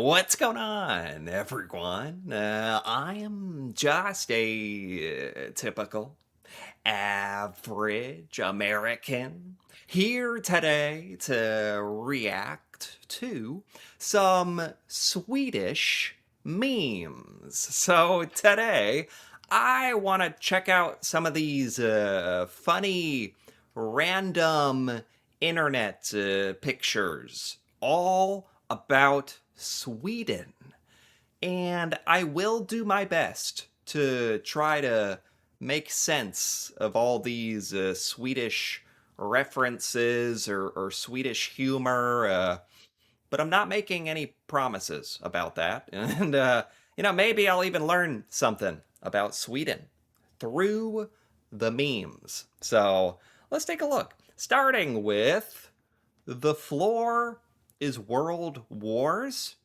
What's going on, everyone? I am just a typical, average American here today to react to some Swedish memes. So today, I want to check out some of these funny, random internet pictures, all about Sweden. And I will do my best to try to make sense of all these Swedish references or Swedish humor. But I'm not making any promises about that. And, maybe I'll even learn something about Sweden through the memes. So let's take a look. Starting with the floor is World Wars.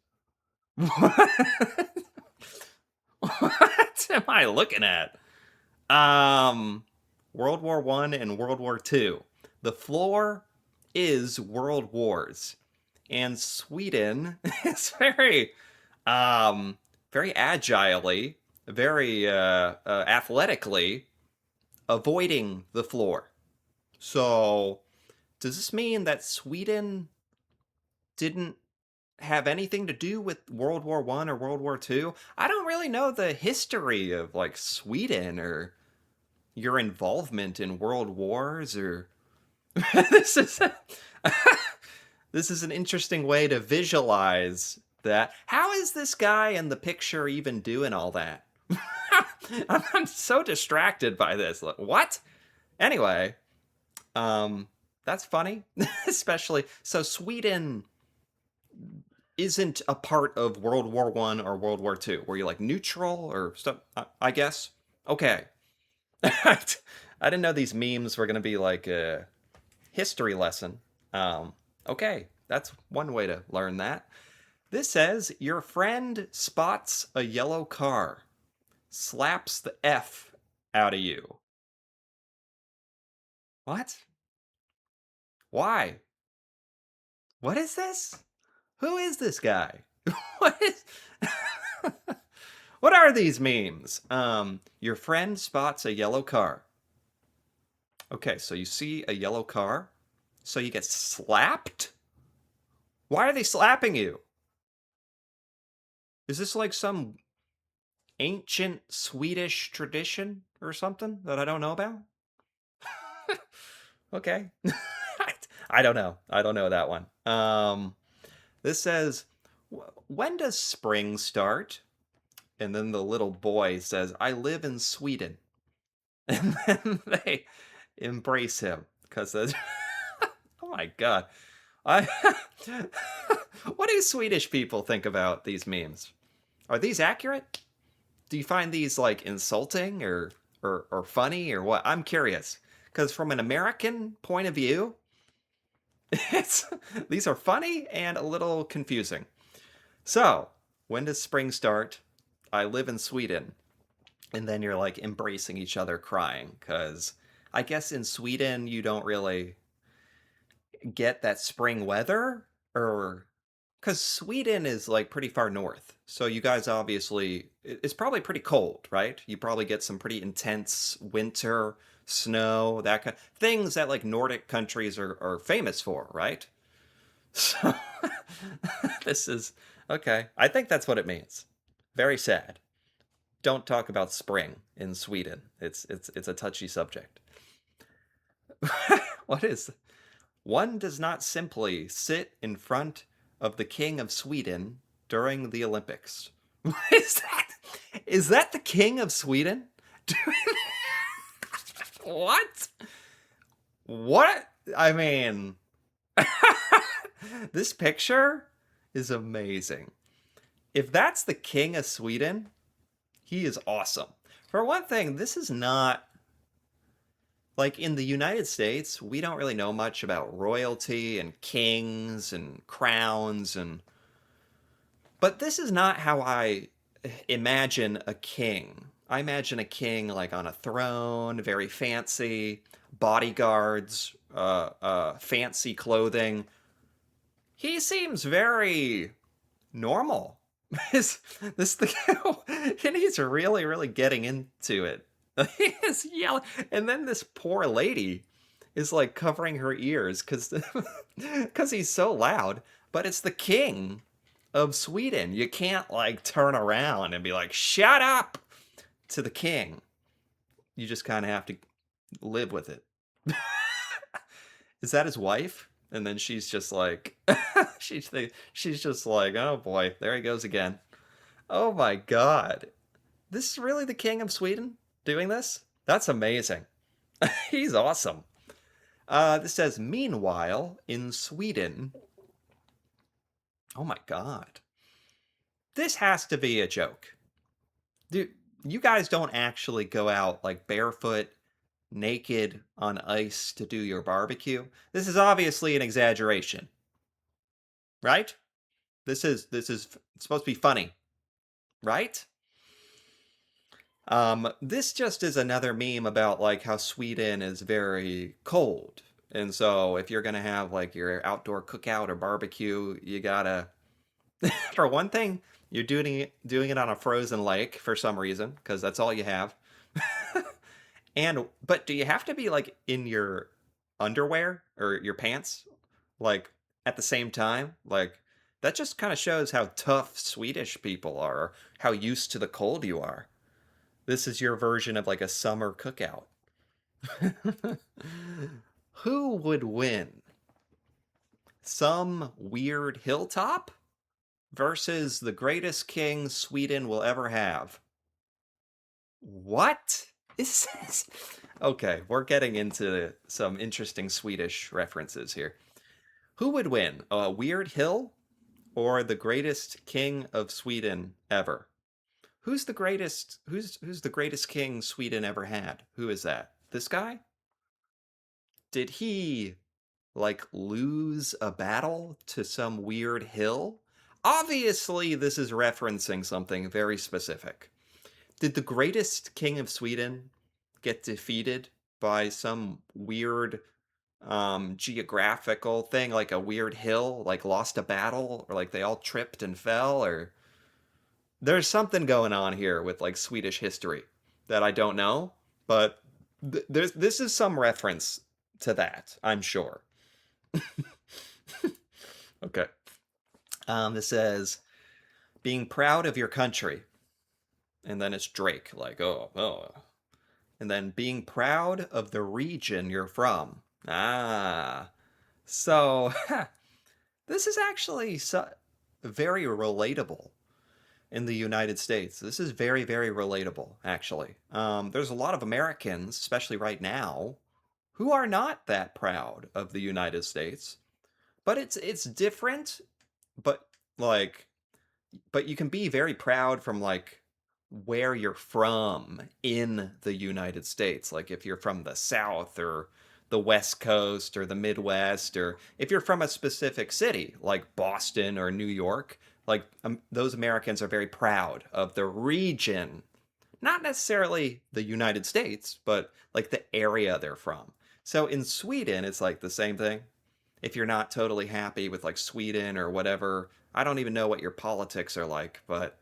What? What am I looking at? Um, World War One and World War Two. The floor is World Wars, and Sweden is um, very agilely, very athletically avoiding the floor. So, does this mean that Sweden didn't have anything to do with World War One or World War Two? I don't really know the history of like Sweden or your involvement in world wars or this is this is an interesting way to visualize that. How is this guy in the picture even doing all that? I'm so distracted by this. Like, what? Anyway, that's funny, especially so Sweden isn't a part of World War One or World War Two. Were you like neutral or stuff? I guess. Okay. I didn't know these memes were gonna be like a history lesson. Um, okay, that's one way to learn that. This says your friend spots a yellow car, slaps the F out of you. What? Why? What is this? Who is this guy? What is What are these memes? Your friend spots a yellow car. Okay, so you see a yellow car, so you get slapped? Why are they slapping you? Is this like some ancient Swedish tradition or something that I don't know about? Okay. I don't know. I don't know that one. This says, when does spring start? And then the little boy says, I live in Sweden. And then they embrace him because oh my God. I what do Swedish people think about these memes? Are these accurate? Do you find these like insulting or funny or what? I'm curious because from an American point of view, it's these are funny and a little confusing. So, when does spring start? I live in Sweden, and then you're like embracing each other crying because I guess in Sweden you don't really get that spring weather or because Sweden is like pretty far north. So you guys obviously, it's probably pretty cold, right? You probably get some pretty intense winter, snow, that kind of things that like Nordic countries are famous for, right? So this is okay. I think that's what it means. Very sad. Don't talk about spring in Sweden. It's a touchy subject. What is one does not simply sit in front of the King of Sweden during the Olympics. What is that? Is that the King of Sweden? What? What? I mean, this picture is amazing. If that's the King of Sweden, he is awesome. For one thing, this is not like in the United States, we don't really know much about royalty and kings and crowns and but this is not how I imagine a king. I imagine a king like on a throne, very fancy, bodyguards, fancy clothing. He seems very normal. This this the and he's really really getting into it. He's yelling, and then this poor lady is like covering her ears because he's so loud. But it's the king of Sweden. You can't like turn around and be like, "Shut up" to the king. You just kind of have to live with it. Is that his wife? And then she's just like, she's just like, oh boy, there he goes again. Oh my god, this is really the king of Sweden doing this? That's amazing. He's awesome. This says, meanwhile, in Sweden. Oh my god. This has to be a joke. Dude, you guys don't actually go out like barefoot, naked on ice to do your barbecue. This is obviously an exaggeration, right? This is supposed to be funny, right? This just is another meme about like how Sweden is very cold. And so if you're gonna have like your outdoor cookout or barbecue, you gotta for one thing, you're doing it on a frozen lake for some reason, because that's all you have. And but do you have to be like in your underwear or your pants like at the same time? Like that just kind of shows how tough Swedish people are, or how used to the cold you are. This is your version of like a summer cookout. Who would win? Some weird hilltop versus the greatest king Sweden will ever have. What is this? Okay, we're getting into some interesting Swedish references here. Who would win, a weird hill or the greatest king of Sweden ever? Who's the greatest? Who's the greatest king Sweden ever had? Who is that? This guy? Did he like lose a battle to some weird hill? Obviously, this is referencing something very specific. Did the greatest king of Sweden get defeated by some weird geographical thing, like a weird hill, like lost a battle, or like they all tripped and fell, or there's something going on here with like Swedish history that I don't know, but there's this is some reference to that, I'm sure. Okay. This says being proud of your country, and then it's Drake, like oh, and then being proud of the region you're from. Ah, so this is actually very relatable in the United States. This is very, very relatable, actually. There's a lot of Americans, especially right now, who are not that proud of the United States. But it's different, but like but you can be very proud from like where you're from in the United States. Like if you're from the South or the West Coast or the Midwest, or if you're from a specific city like Boston or New York, like those Americans are very proud of the region, not necessarily the United States, but like the area they're from. So in Sweden, it's like the same thing. If you're not totally happy with like Sweden or whatever, I don't even know what your politics are like, but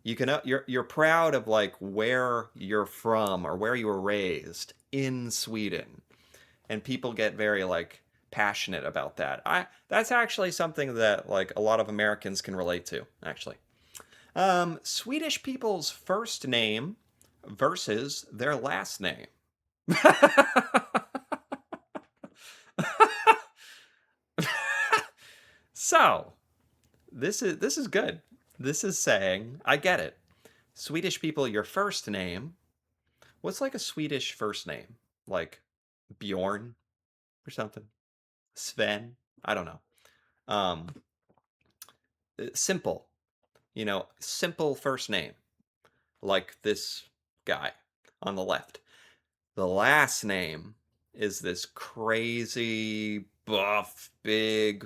you can you're proud of like where you're from or where you were raised in Sweden. And people get very like passionate about that. I That's actually something that like a lot of Americans can relate to, actually. Swedish people's first name versus their last name. So, this is good. This is saying, I get it. Swedish people, your first name. What's like a Swedish first name? Like Bjorn or something? Sven? I don't know. Um, simple. Simple first name. Like this guy on the left. The last name is this crazy, buff, big,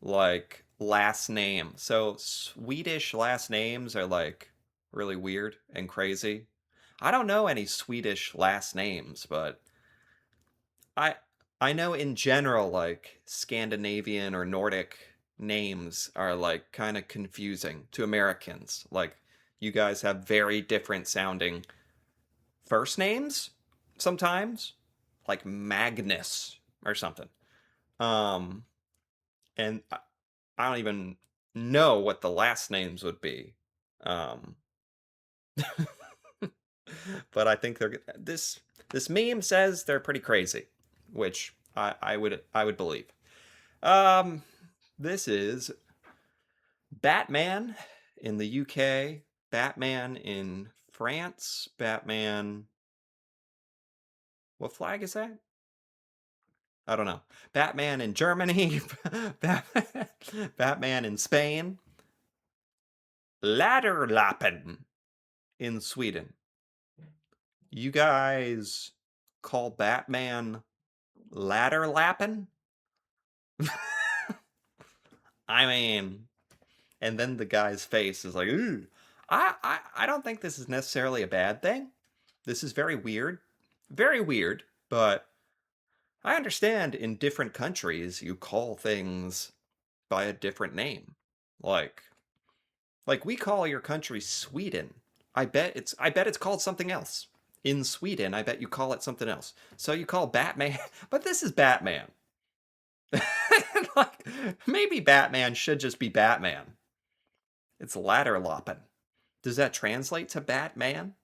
like last name. So Swedish last names are like really weird and crazy. I don't know any Swedish last names, but I I know in general like Scandinavian or Nordic names are like kind of confusing to Americans. Like you guys have very different sounding first names sometimes, like Magnus or something. Um, and I don't even know what the last names would be. Um, but I think this meme says they're pretty crazy, which I would believe. Um, this is Batman in the UK, Batman in France, Batman. What flag is that? I don't know. Batman in Germany, Batman, Batman in Spain, Ladderlappen in Sweden. You guys call Batman Ladderlappen? I mean, and then the guy's face is like, ooh. I don't think this is necessarily a bad thing. This is very weird, but I understand in different countries you call things by a different name. Like like we call your country Sweden. I bet it's called something else. In Sweden, I bet you call it something else. So you call Batman, but this is Batman. Like maybe Batman should just be Batman. It's Ladderloppen. Does that translate to Batman?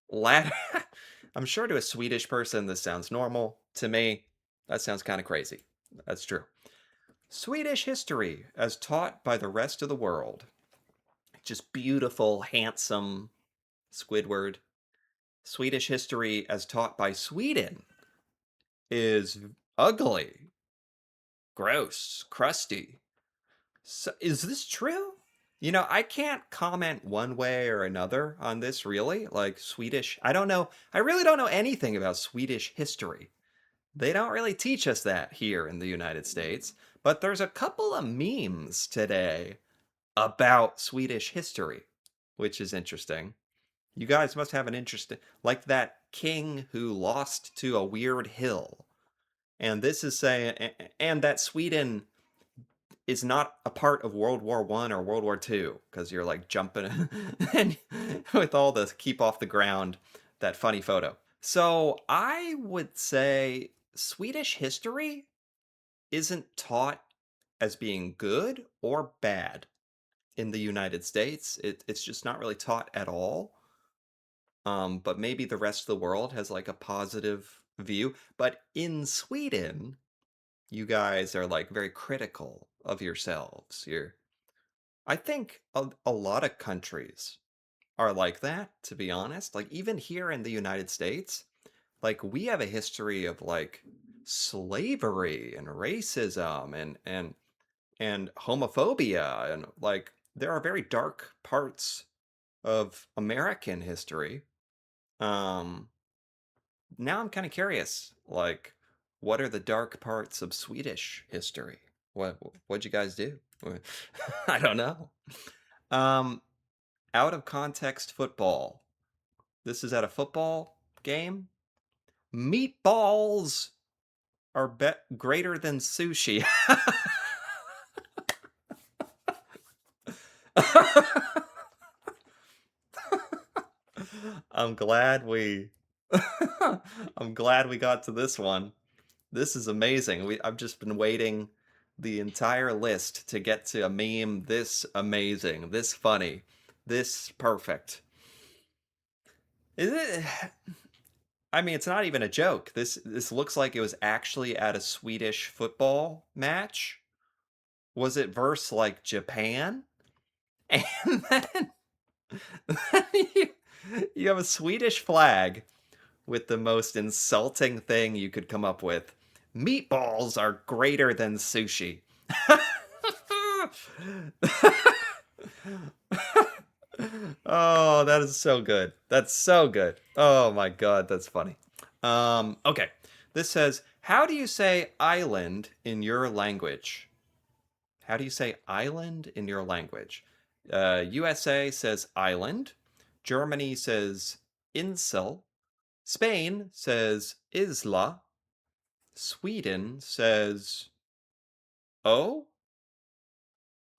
Ladder. I'm sure to a Swedish person this sounds normal. To me, that sounds kind of crazy. That's true. Swedish history as taught by the rest of the world. Just beautiful, handsome Squidward. Swedish history as taught by Sweden is ugly, gross, crusty. So, is this true? I can't comment one way or another on this really. Like Swedish, I don't know. I really don't know anything about Swedish history. They don't really teach us that here in the United States, but there's a couple of memes today about Swedish history, which is interesting. You guys must have an interesting, like that king who lost to a weird hill. And this is saying, and that Sweden is not a part of World War One or World War Two because you're like jumping and with all the keep off the ground, that funny photo. So I would say Swedish history isn't taught as being good or bad in the United States. It's just not really taught at all. But maybe the rest of the world has like a positive view. But in Sweden, you guys are like very critical of yourselves. I think a lot of countries are like that, to be honest. Like even here in the United States, like we have a history of like slavery and racism and homophobia and like there are very dark parts of American history. Um Now I'm kind of curious, like what are the dark parts of Swedish history? What'd you guys do? I don't know. Um Out of context football. This is at a football game. Meatballs are greater than sushi. I'm glad we I'm glad we got to this one. This is amazing. I've just been waiting the entire list to get to a meme this amazing, this funny, this perfect. Is it I mean, it's not even a joke. This looks like it was actually at a Swedish football match. Was it versus like Japan? And then, then you have a Swedish flag with the most insulting thing you could come up with. Meatballs are greater than sushi. Oh, that is so good. That's so good. Oh my god, that's funny. Okay. This says, "How do you say island in your language?" How do you say island in your language? USA says island. Germany says insel. Spain says isla. Sweden says oh.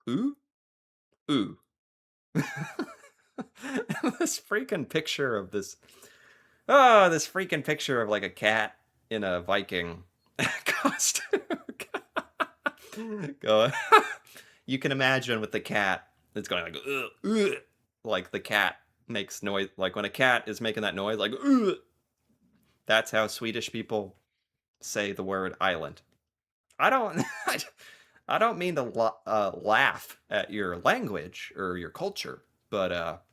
Ooh, ooh. This freaking picture of this. Oh, this freaking picture of like a cat in a Viking costume. Go. You can imagine with the cat, it's going like, ugh, ugh, like the cat makes noise, like when a cat is making that noise, like, ugh. That's how Swedish people say the word island. I don't, I don't mean to laugh at your language or your culture, but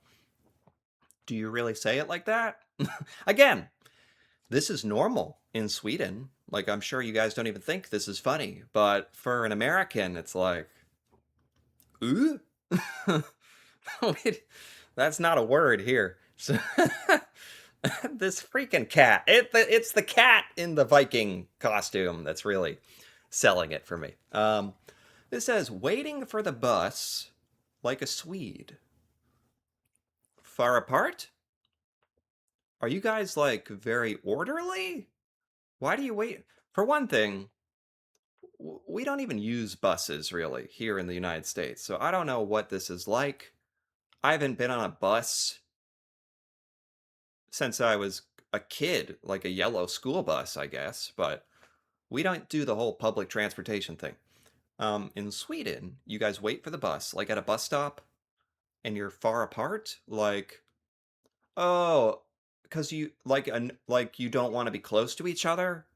do you really say it like that? Again, this is normal in Sweden. Like, I'm sure you guys don't even think this is funny, but for an American, it's like, ooh. Wait, that's not a word here. So this freaking cat. It's the cat in the Viking costume that's really selling it for me. This says waiting for the bus like a Swede. Far apart? Are you guys like very orderly? Why do you wait? For one thing, we don't even use buses really here in the United States. So I don't know what this is like. I haven't been on a bus since I was a kid, like a yellow school bus, I guess, but we don't do the whole public transportation thing. In Sweden, you guys wait for the bus, like at a bus stop, and you're far apart, like, oh, because you like you don't want to be close to each other,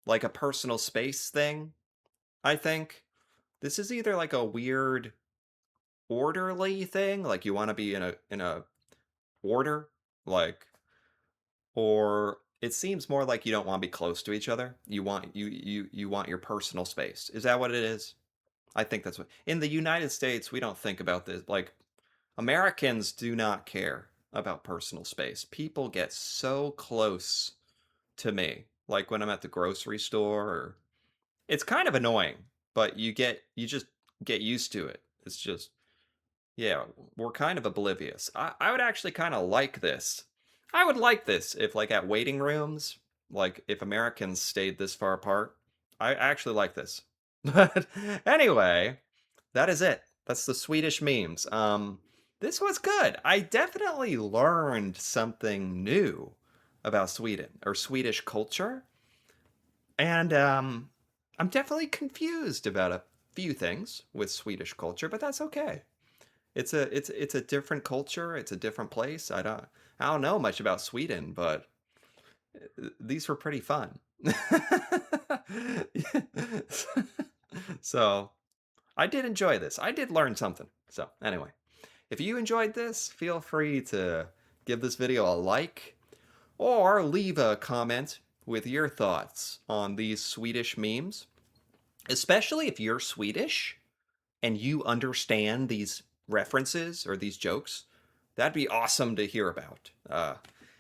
like a personal space thing. I think this is either like a weird orderly thing, like you want to be in a order, like, or it seems more like you don't want to be close to each other. You want your personal space. Is that what it is? I think that's what. In the United States, we don't think about this. Like Americans do not care about personal space. People get so close to me. Like when I'm at the grocery store or it's kind of annoying, but you just get used to it. It's just yeah, we're kind of oblivious. I would actually kind of like this. I would like this if, like, at waiting rooms, like, if Americans stayed this far apart. I actually like this. But anyway, that is it. That's the Swedish memes. This was good. I definitely learned something new about Sweden or Swedish culture. And I'm definitely confused about a few things with Swedish culture, but that's okay. It's a different culture. It's a different place. I don't know much about Sweden, but these were pretty fun. So I did enjoy this. I did learn something. So anyway, if you enjoyed this, feel free to give this video a like or leave a comment with your thoughts on these Swedish memes, especially if you're Swedish and you understand these references or these jokes. That'd be awesome to hear about.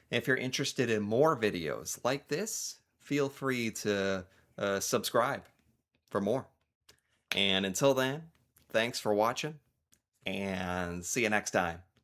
If you're interested in more videos like this, feel free to subscribe for more. And until then, thanks for watching and see you next time.